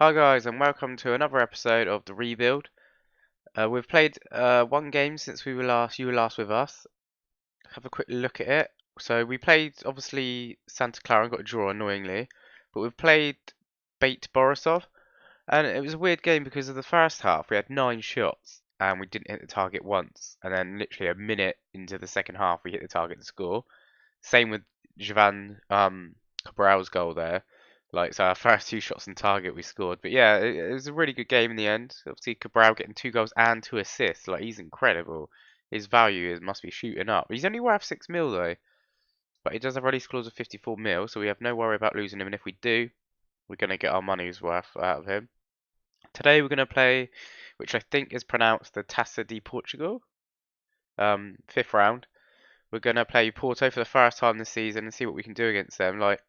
Hi guys, and welcome to another episode of the Rebuild. We've played one game since you were last with us. Have a quick look at it. So we played obviously Santa Clara and got a draw annoyingly, but we've played Bait Borisov, and it was a weird game because of the first half we had 9 shots and we didn't hit the target once, and then literally a minute into the second half we hit the target to score. Same with Javan Cabral's goal there. Like, so our first 2 shots on target we scored. But yeah, it was a really good game in the end. Obviously, Cabral getting 2 goals and 2 assists. Like, he's incredible. His value must be shooting up. He's only worth 6 mil though. But he does have a release clause of 54 mil, so we have no worry about losing him. And if we do, we're going to get our money's worth out of him. Today we're going to play, which I think is pronounced the Taça de Portugal. 5th round. We're going to play Porto for the first time this season and see what we can do against them. Like,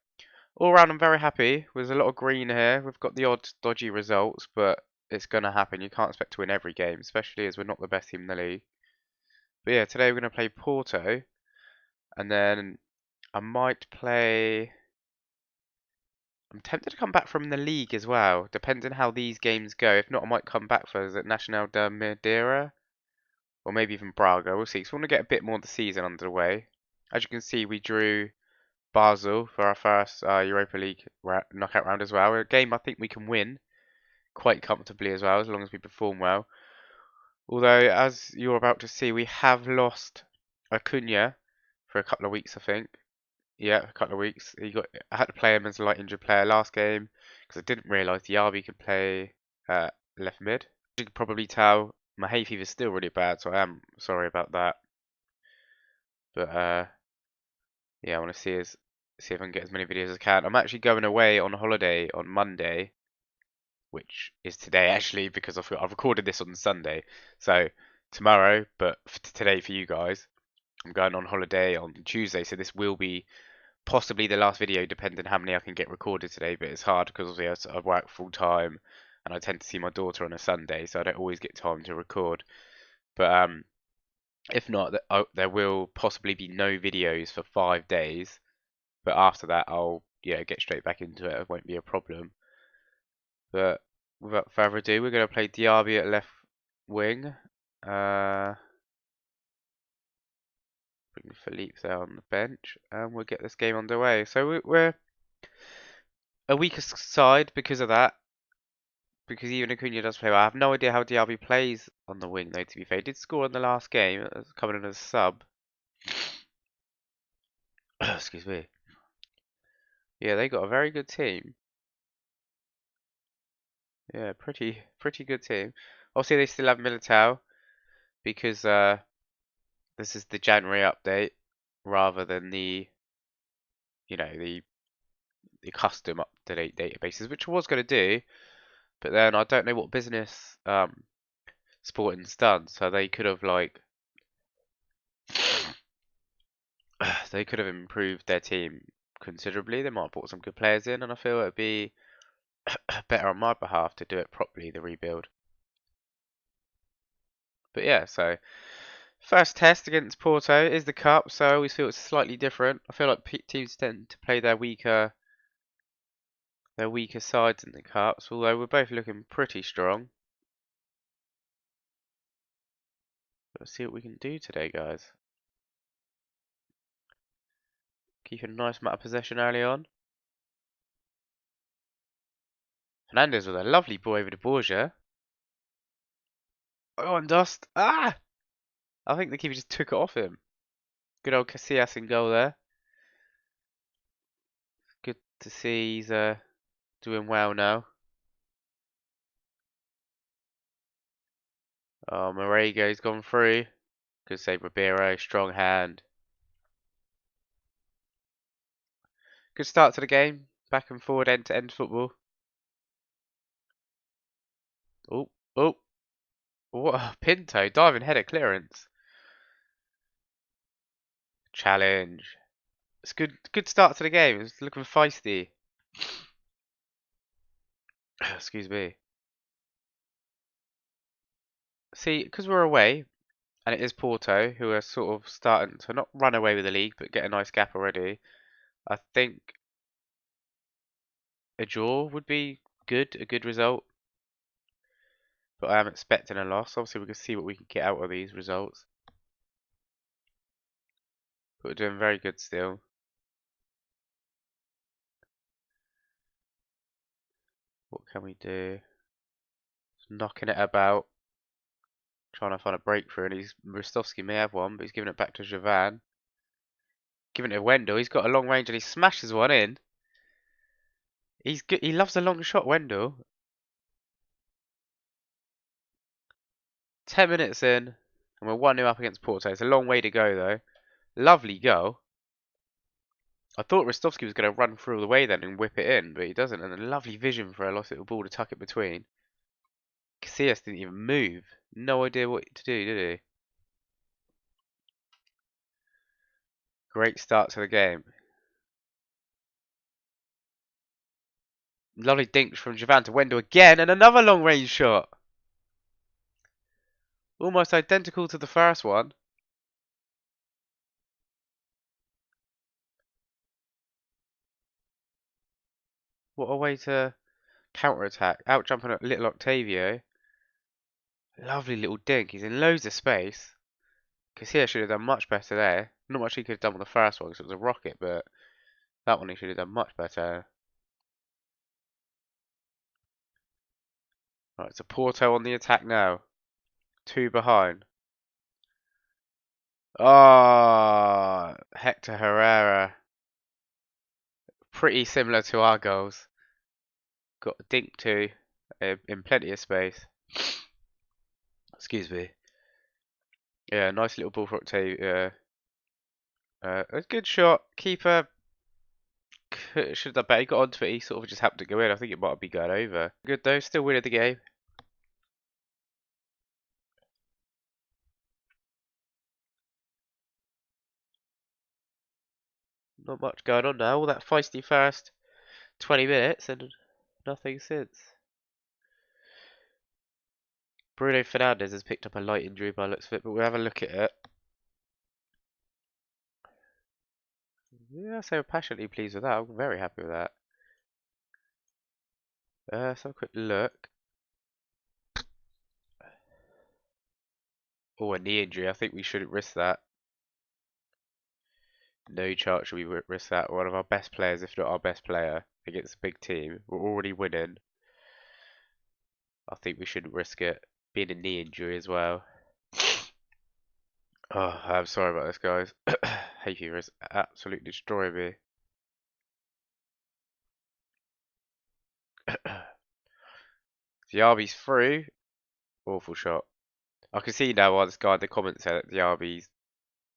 all round, I'm very happy. There's a lot of green here. We've got the odd dodgy results, but it's going to happen. You can't expect to win every game, especially as we're not the best team in the league. But yeah, today we're going to play Porto, and then I might play... I'm tempted to come back from the league as well, depending how these games go. If not, I might come back for, is it Nacional de Madeira? Or maybe even Braga, we'll see. So we want to get a bit more of the season underway. As you can see, we drew Basel for our first Europa League knockout round as well. A game I think we can win quite comfortably as well, as long as we perform well. Although, as you're about to see, we have lost Acuna for a couple of weeks, I think. Yeah, a couple of weeks. I had to play him as a light injured player last game because I didn't realise Diaby could play left mid. As you can probably tell, my hay fever is still really bad, so I am sorry about that. But yeah, I want to see if I can get as many videos as I can. I'm actually going away on holiday on Monday, which is today actually, because I've recorded this on Sunday. So tomorrow, but today for you guys, I'm going on holiday on Tuesday, so this will be possibly the last video, depending how many I can get recorded today. But it's hard because obviously I work full time, and I tend to see my daughter on a Sunday, so I don't always get time to record. But if not, there will possibly be no videos for 5 days. But after that, I'll get straight back into it. It won't be a problem. But without further ado, we're going to play Diaby at left wing. Bring Philippe there on the bench, and we'll get this game underway. So we're a weaker side because of that. Because even Acuna does play well. I have no idea how Diaby plays on the wing, though, to be fair. He did score in the last game, coming in as a sub. Excuse me. Yeah, they got a very good team. Yeah, pretty good team. Obviously, they still have Militao because this is the January update rather than the the custom up-to-date databases, which I was going to do, but then I don't know what business Sporting's done, so they could have like they could have improved their team considerably. They might have brought some good players in, and I feel it would be better on my behalf to do it properly, the rebuild. But yeah, so first test against Porto is the cup, so I always feel it's slightly different. I feel like teams tend to play their weaker sides in the cups, although we're both looking pretty strong. Let's see what we can do today, guys. Keeping a nice amount of possession early on. Fernandez with a lovely ball over to Borgia. Oh, and Dust. Ah! I think the keeper just took it off him. Good old Casillas in goal there. Good to see he's doing well now. Oh, Morego's gone through. Good save, Ribeiro. Strong hand. Good start to the game. Back and forward, end-to-end football. Oh, oh. What a Pinto. Diving header clearance. Challenge. It's good start to the game. It's looking feisty. Excuse me. See, because we're away, and it is Porto, who are sort of starting to not run away with the league, but get a nice gap already. I think a draw would be good, a good result. But I am expecting a loss. Obviously, we can see what we can get out of these results. But we're doing very good still. What can we do? Just knocking it about. Trying to find a breakthrough. And Rostovsky may have one, but he's giving it back to Javan. Giving it to Wendell. He's got a long range and he smashes one in. He's good. He loves a long shot, Wendell. 10 minutes in. And we're 1-0 up against Porto. It's a long way to go, though. Lovely goal. I thought Rostovsky was going to run through all the way then and whip it in, but he doesn't. And a lovely vision for a lost little ball to tuck it between. Casillas didn't even move. No idea what to do, did he? Great start to the game. Lovely dinks from Javan to Wendell again, and another long range shot. Almost identical to the first one. What a way to counter-attack. Out jumping at little Octavio. Lovely little dink. He's in loads of space. Casillas should have done much better there. Not much he could have done with the first one because it was a rocket, but that one he should have done much better. Right, so Porto on the attack now. 2 behind. Ah, Hector Herrera. Pretty similar to our goals. Got a dink too, in plenty of space. Excuse me. Yeah, nice little ball for Octavio. A good shot. Keeper should have done better. He got onto it. He sort of just happened to go in. I think it might be going over. Good though. Still winning the game. Not much going on now. All that feisty first 20 minutes and nothing since. Bruno Fernandes has picked up a light injury by the looks of it, but we'll have a look at it. Yeah, so passionately pleased with that. I'm very happy with that. Let's have a quick look. Oh, a knee injury. I think we shouldn't risk that. No chance should we risk that. One of our best players, if not our best player, against a big team. We're already winning. I think we shouldn't risk it. Being a knee injury as well. Oh, I'm sorry about this, guys. Hay fever is absolutely destroying me. Diaby's through. Awful shot. I can see now why this guy in the comments said that Diaby's,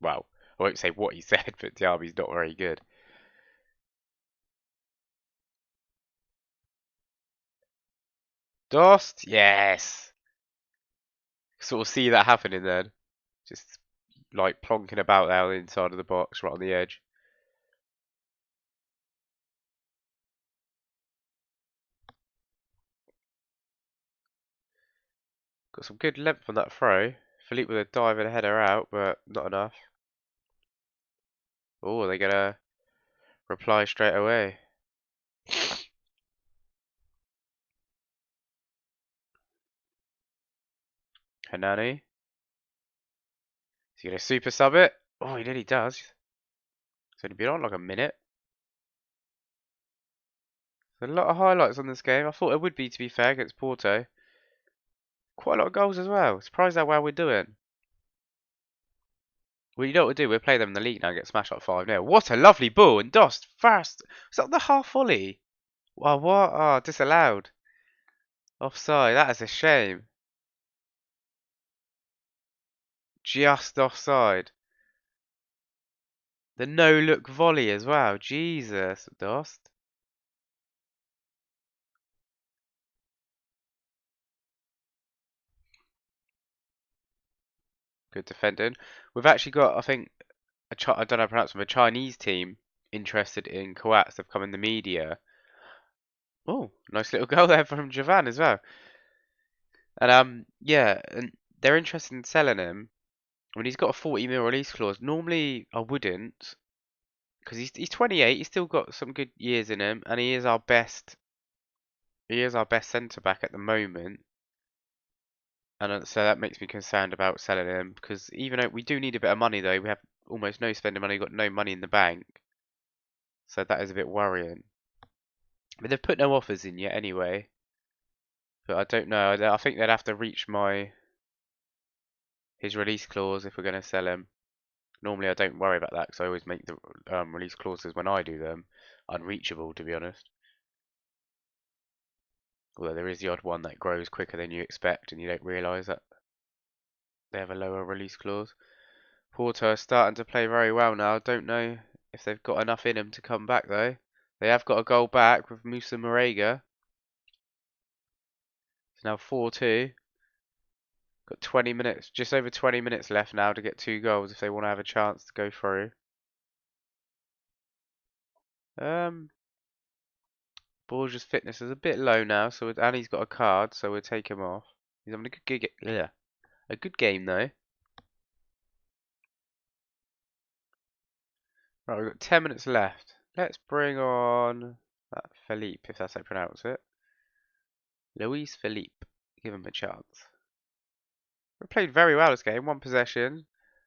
well, I won't say what he said, but Diaby's not very good. Dost? Yes! Sort of see that happening then. Just like plonking about there on the inside of the box, right on the edge. Got some good length on that throw. Philippe with a dive and a header out, but not enough. Oh, they're gonna reply straight away. Hanani. Is he gonna super sub it? Oh, he nearly does. It's only been on like a minute. There's a lot of highlights on this game. I thought it would be, to be fair, against Porto. Quite a lot of goals as well. Surprised how well we're doing. Well, you know what we'll do? We'll play them in the league now and get smashed like 5-0. What a lovely ball. And Dost, first. Was that the half volley? Oh, what? Oh, disallowed. Offside. That is a shame. Just offside. The no-look volley as well. Jesus, Dost. Good defending. We've actually got, I think, I don't know how to pronounce them, a Chinese team interested in Coates. They've come in the media. Oh, nice little goal there from Javan as well. And yeah, and they're interested in selling him. I mean, he's got a 40 mil release clause. Normally, I wouldn't, because he's 28. He's still got some good years in him, and he is our best He is our best centre back at the moment, and so that makes me concerned about selling him because even though we do need a bit of money, though we have almost no spending money, got no money in the bank, so that is a bit worrying. But they've put no offers in yet anyway. But I don't know. I think they'd have to reach his release clause if we're going to sell him. Normally I don't worry about that because I always make the release clauses when I do them unreachable, to be honest. Although there is the odd one that grows quicker than you expect and you don't realise that they have a lower release clause. Porto are starting to play very well now. I don't know if they've got enough in them to come back though. They have got a goal back with Musa Marega. It's now 4-2. Got 20 minutes, just over 20 minutes left now to get 2 goals if they want to have a chance to go through. Borges' fitness is a bit low now, and he's got a card, so we'll take him off. He's having a good gig. Yeah, a good game though. Right, we've got 10 minutes left. Let's bring on that Philippe, if that's how you pronounce it. Luis Philippe. Give him a chance. We played very well this game, one possession.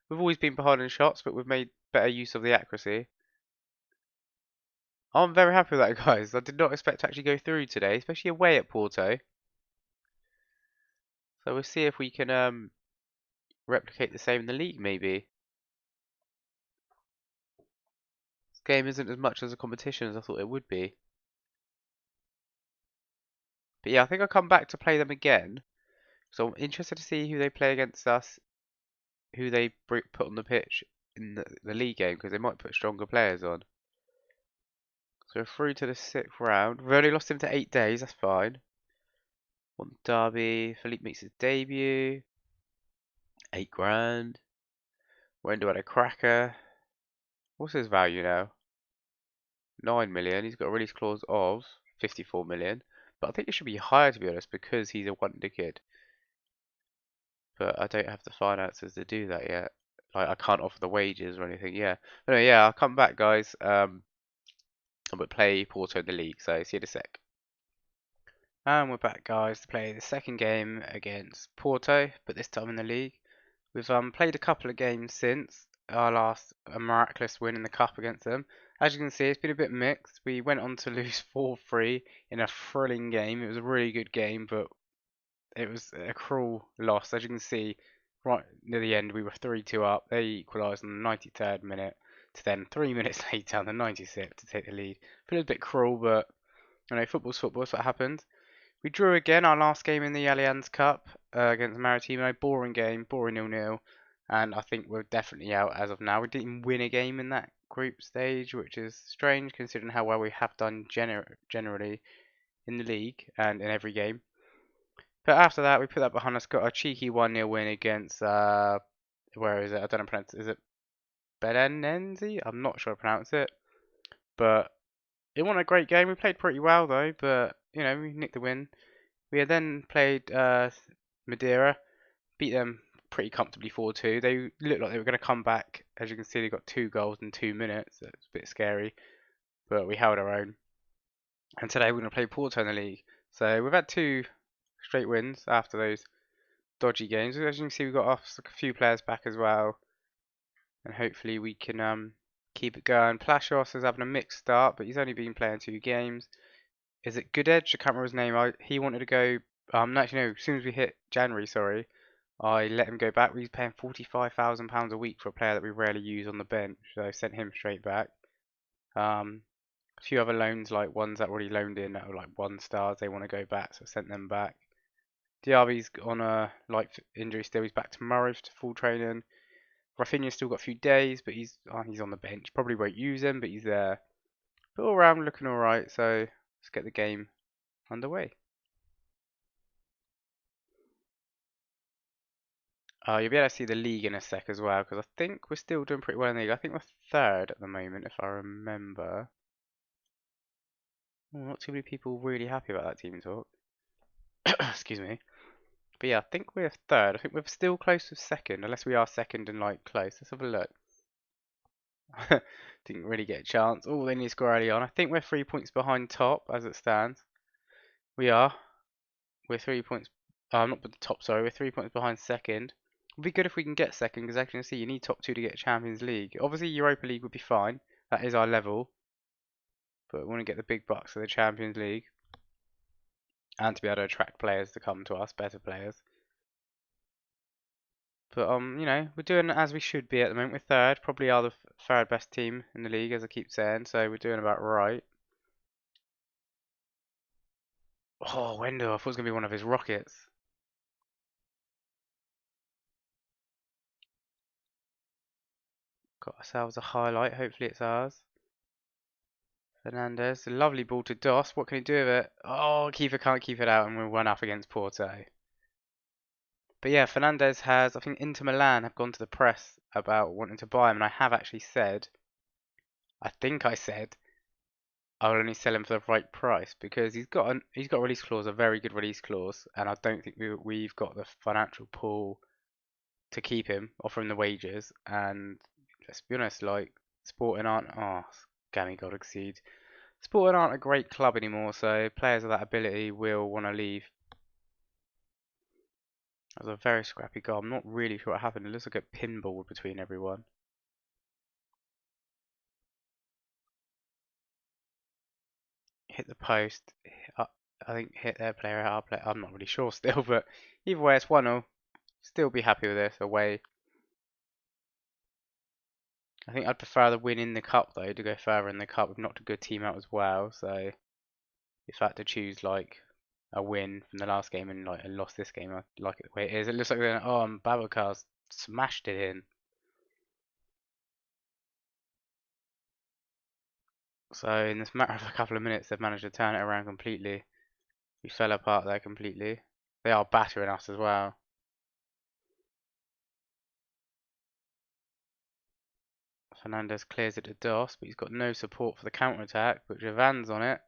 We've always been behind in shots, but we've made better use of the accuracy. I'm very happy with that, guys. I did not expect to actually go through today, especially away at Porto. So we'll see if we can replicate the same in the league, maybe. This game isn't as much as a competition as I thought it would be. But yeah, I think I'll come back to play them again. So I'm interested to see who they play against us, who they put on the pitch in the league game, because they might put stronger players on. So we're through to the 6th round. We've only lost him to 8 days, that's fine. One derby, Philippe makes his debut. 8 grand. Wendo had a cracker. What's his value now? 9 million. He's got a release clause of 54 million. But I think it should be higher, to be honest, because he's a wonder kid. But I don't have the finances to do that yet. Like, I can't offer the wages or anything. Yeah. But no, yeah, I'll come back, guys. And we'll play Porto in the league. So see you in a sec. And we're back, guys, to play the second game against Porto, but this time in the league. We've played a couple of games since our last miraculous win in the cup against them. As you can see, it's been a bit mixed. We went on to lose 4-3 in a thrilling game. It was a really good game, but it was a cruel loss. As you can see, right near the end, we were 3-2 up. They equalised in the 93rd minute to then 3 minutes later on the 96th to take the lead. It was a bit cruel, but you know, football's football. That's what happened. We drew again our last game in the Allianz Cup against Maritimo. Boring game, boring 0-0. And I think we're definitely out as of now. We didn't win a game in that group stage, which is strange considering how well we have done generally in the league and in every game. But after that, we put that behind us. Got a cheeky 1-0 win against, where is it? I don't know pronounce it. Is it Belenenzi? I'm not sure how to pronounce it. But it wasn't a great game. We played pretty well though, but you know, we nicked the win. We had then played Madeira, beat them pretty comfortably 4-2. They looked like they were going to come back. As you can see, they got 2 goals in 2 minutes. So it's a bit scary, but we held our own. And today we're going to play Porto in the league. So we've had 2 straight wins after those dodgy games. As you can see, we've got a few players back as well, and hopefully we can keep it going. Plashos is having a mixed start, but he's only been playing 2 games. Is it Good Edge? I can't remember his name. He wanted to go. Actually, no. As soon as we hit January, sorry, I let him go back. He's paying £45,000 a week for a player that we rarely use on the bench, so I sent him straight back. A few other loans, like ones that already loaned in that were like 1 stars, they want to go back, so I sent them back. Diaby's on a light injury still. He's back tomorrow to full training. Rafinha's still got a few days, but he's on the bench. Probably won't use him, but he's there. But all around looking all right. So let's get the game underway. You'll be able to see the league in a sec as well, because I think we're still doing pretty well in the league. I think we're 3rd at the moment, if I remember. Oh, not too many people really happy about that team talk. Excuse me. But yeah, I think we're 3rd. I think we're still close to 2nd, unless we are 2nd and like close. Let's have a look. Didn't really get a chance. Oh, they need to score early on. I think we're 3 points behind top as it stands. We are. We're 3 points. Not the top, sorry. We're 3 points behind second. It'd be good if we can get second, because as you can see, you need top two to get Champions League. Obviously, Europa League would be fine. That is our level. But we want to get the big bucks for the Champions League. And to be able to attract players to come to us, better players. But, we're doing as we should be at the moment. We're third. Probably are the third best team in the league, as I keep saying. So we're doing about right. Oh, Wendell. I thought it was going to be one of his rockets. Got ourselves a highlight. Hopefully it's ours. Fernandez, a lovely ball to Doss. What can he do with it? Oh, keeper can't keep it out, and we'll run up against Porto. But yeah, Fernandez has, I think Inter Milan have gone to the press about wanting to buy him, and I have actually said, I think I said, I'll only sell him for the right price because he's got a release clause, a very good release clause, and I don't think we've got the financial pool to keep him, offer him the wages, and let's be honest, like Sporting aren't, Gammy got exceed. Sporting aren't a great club anymore, so players of that ability will want to leave. That was a very scrappy goal. I'm not really sure what happened. It looks like a pinball between everyone. Hit the post. I think hit their player, our player. I'm not really sure still, but either way, it's 1-0. Still be happy with this away. I think I'd prefer the win in the cup though, to go further in the cup. We've knocked a good team out as well, so if I had to choose like a win from the last game and like I lost this game, I like it the way it is. It looks like Babacar's smashed it in. So in this matter of a couple of minutes, they've managed to turn it around completely. We fell apart there completely. They are battering us as well. Fernandez clears it to Doss, but he's got no support for the counter-attack. But Javan's on it.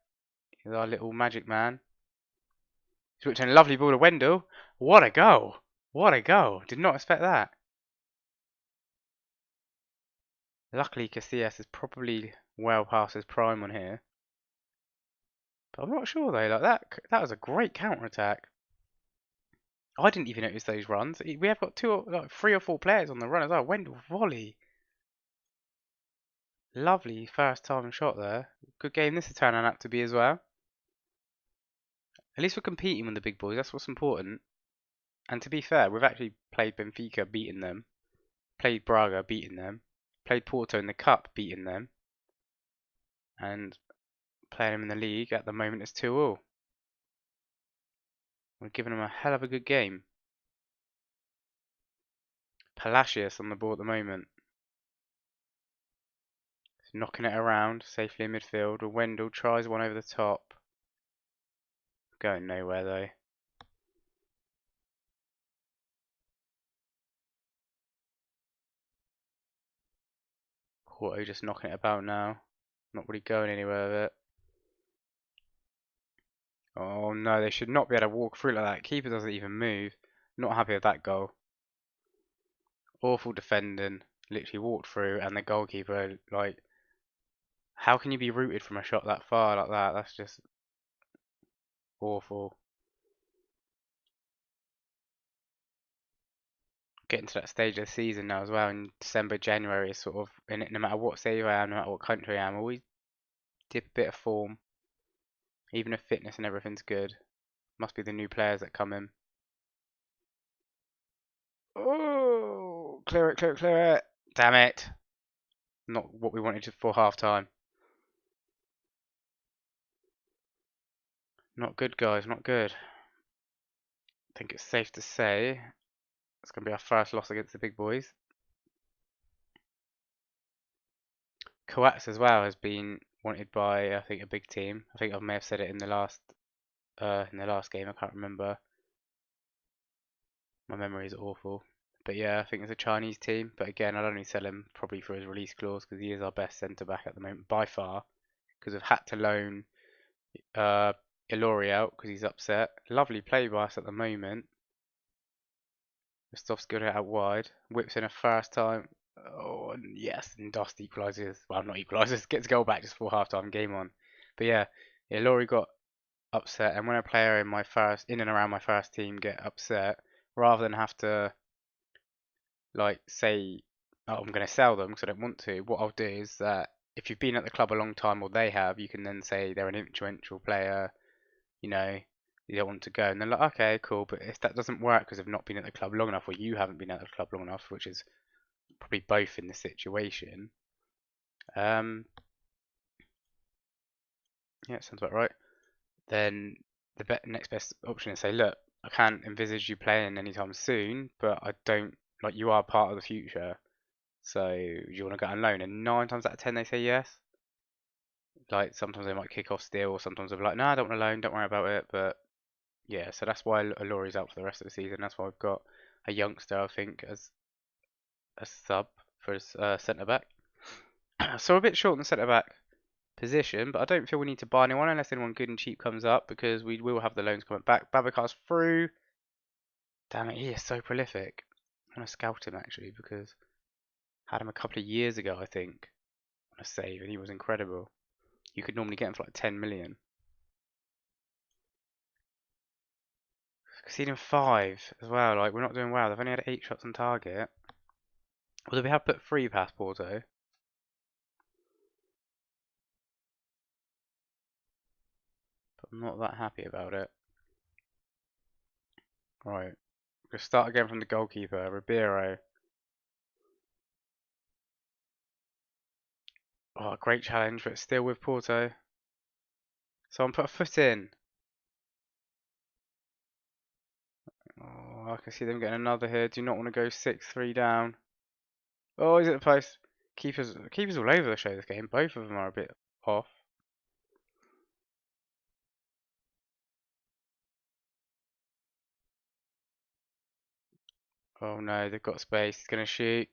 He's our little magic man. Switching a lovely ball to Wendell. What a goal! What a goal! Did not expect that. Luckily, Casillas is probably well past his prime on here. But I'm not sure though. Like that was a great counter-attack. I didn't even notice those runs. We have got three or four players on the run as well. Wendell volley. Lovely first time shot there. Good game this is turning out to be as well. At least we're competing with the big boys. That's what's important. And to be fair, we've actually played Benfica, beaten them. Played Braga, beaten them. Played Porto in the cup, beaten them. And playing them in the league at the moment is 2-2. We're giving them a hell of a good game. Palacios on the ball at the moment. He's knocking it around safely in midfield. Wendell tries one over the top. Going nowhere though. Porto just knocking it about now. Not really going anywhere with it. Oh no, they should not be able to walk through like that. Keeper doesn't even move. Not happy with that goal. Awful defending. Literally walked through and the goalkeeper, like, how can you be rooted from a shot that far like that? That's just awful. Getting to that stage of the season now as well. In December, January is sort of in it. No matter what stage I am, no matter what country I am, always dip a bit of form. Even if fitness and everything's good. Must be the new players that come in. Oh, clear it, clear it, clear it. Damn it. Not what we wanted for half time. Not good, guys, not good. I think it's safe to say it's going to be our first loss against the big boys. Coates as well has been wanted by, I think, a big team. I think I may have said it in the last game. I can't remember. My memory is awful. But yeah, I think it's a Chinese team. But again, I'd only sell him probably for his release clause because he is our best centre back at the moment by far. Because we've had to loan Ilori out because he's upset. Lovely play by us at the moment. Stuff's good out wide. Whips in a first time. Oh, and yes, and Dust equalises. Well, not equalises. Gets a goal back just before half time. Game on. But yeah, Laurie got upset, and when a player in and around my first team get upset, rather than have to like say, oh, I'm going to sell them because I don't want to, what I'll do is that if you've been at the club a long time or they have, you can then say they're an influential player, you know, you don't want to go, and they're like, okay, cool. But if that doesn't work because they've not been at the club long enough, or you haven't been at the club long enough, which is probably both in this situation, um, yeah, sounds about right. Then the next best option is say, look, I can't envisage you playing anytime soon, but I don't like you are part of the future. So do you want to go on loan? And 9 times out of 10 they say yes. Like sometimes they might kick off still, or sometimes they're like, no, I don't want a loan, don't worry about it. But yeah, so that's why Alori's out for the rest of the season. That's why I've got a youngster, I think, as a sub for his centre back. So we're a bit short in the centre back position, but I don't feel we need to buy anyone unless anyone good and cheap comes up because we will have the loans coming back. Babacar's through. Damn it, he is so prolific. I'm gonna scout him actually because I had him a couple of years ago, I think, on a save, and he was incredible. You could normally get him for like 10 million. Conceding 5 as well. Like we're not doing well. They've only had 8 shots on target. Although we have put 3 past Porto. But I'm not that happy about it. Right. We'll start again from the goalkeeper, Ribeiro. Oh, great challenge, but still with Porto. Someone put a foot in. Oh, I can see them getting another here. Do not want to go 6-3 down. Oh, he's at the post. Keepers all over the show this game. Both of them are a bit off. Oh no, they've got space. He's going to shoot.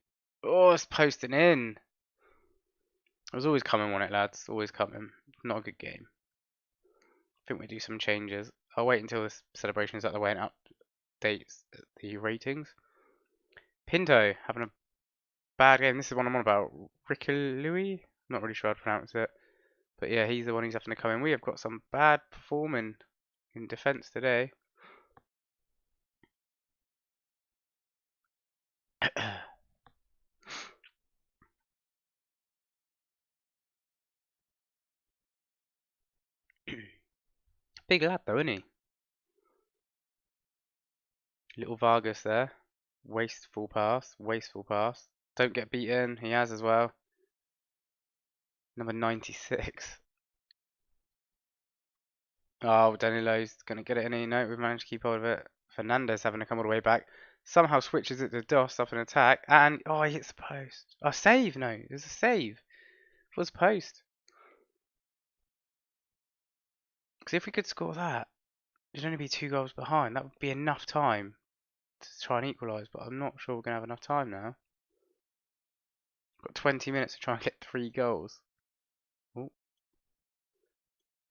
Oh, it's posting in. I was always coming on it, lads. Always coming. Not a good game. I think we do some changes. I'll wait until this celebration is out of the way and updates the ratings. Pinto having a bad game. This is one I'm on about. Louis. Not really sure how to pronounce it. But yeah, he's the one who's having to come in. We have got some bad performing in defence today. Big lad though, isn't he? Little Vargas there. Wasteful pass. Wasteful pass. Don't get beaten. He has as well. Number 96. Oh, Danilo's going to get it in here. No, we've managed to keep hold of it. Fernandez having to come all the way back. Somehow switches it to Doss up an attack. And, oh, he hits the post. Oh, save. No, there's a save. It was post. Because if we could score that, it'd only be 2 goals behind. That would be enough time to try and equalise. But I'm not sure we're going to have enough time now. We've got 20 minutes to try and get 3 goals. Ooh.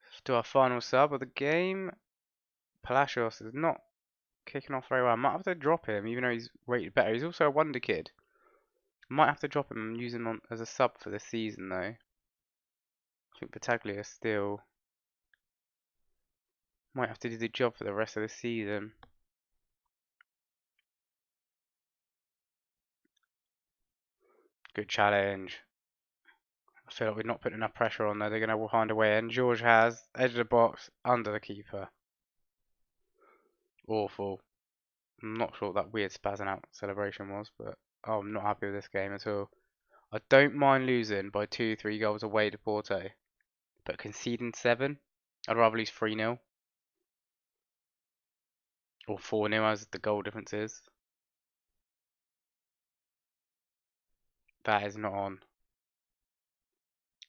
Let's do our final sub of the game. Palacios is not kicking off very well. I might have to drop him, even though he's rated better. He's also a wonder kid. Might have to drop him and use him on, as a sub for this season, though. I think Battaglia still might have to do the job for the rest of the season. Good challenge. I feel like we're not putting enough pressure on there. They're going to find a way in. George has edge of the box under the keeper. Awful. I'm not sure what that weird spazzing out celebration was, but I'm not happy with this game at all. I don't mind losing by 2-3 goals away to Porto, but conceding 7, I'd rather lose 3-0 or 4-0 as the goal difference is. That is not on.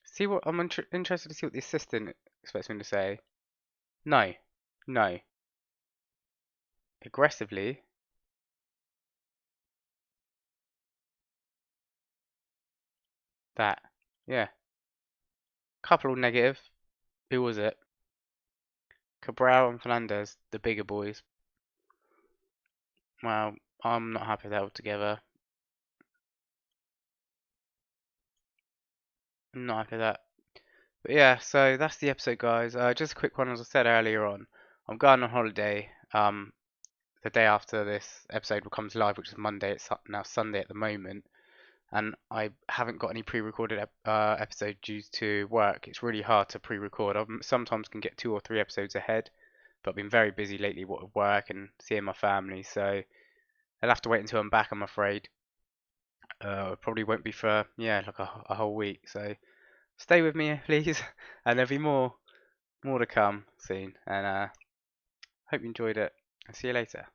See what I'm interested to see what the assistant expects me to say. No, no. Aggressively. That. Yeah. Couple negative. Who was it? Cabral and Fernandez, the bigger boys. Well, I'm not happy with that altogether. I'm not happy with that. But yeah, so that's the episode, guys. Just a quick one, as I said earlier on. I'm going on holiday. The day after this episode will come to live, which is Monday. It's now Sunday at the moment, and I haven't got any pre-recorded episode due to work. It's really hard to pre-record. I sometimes can get 2 or 3 episodes ahead, but I've been very busy lately with work and seeing my family, so I'll have to wait until I'm back, I'm afraid. It probably won't be for, yeah, like a whole week, so stay with me, please, and there'll be more to come soon, and hope you enjoyed it. I'll see you later.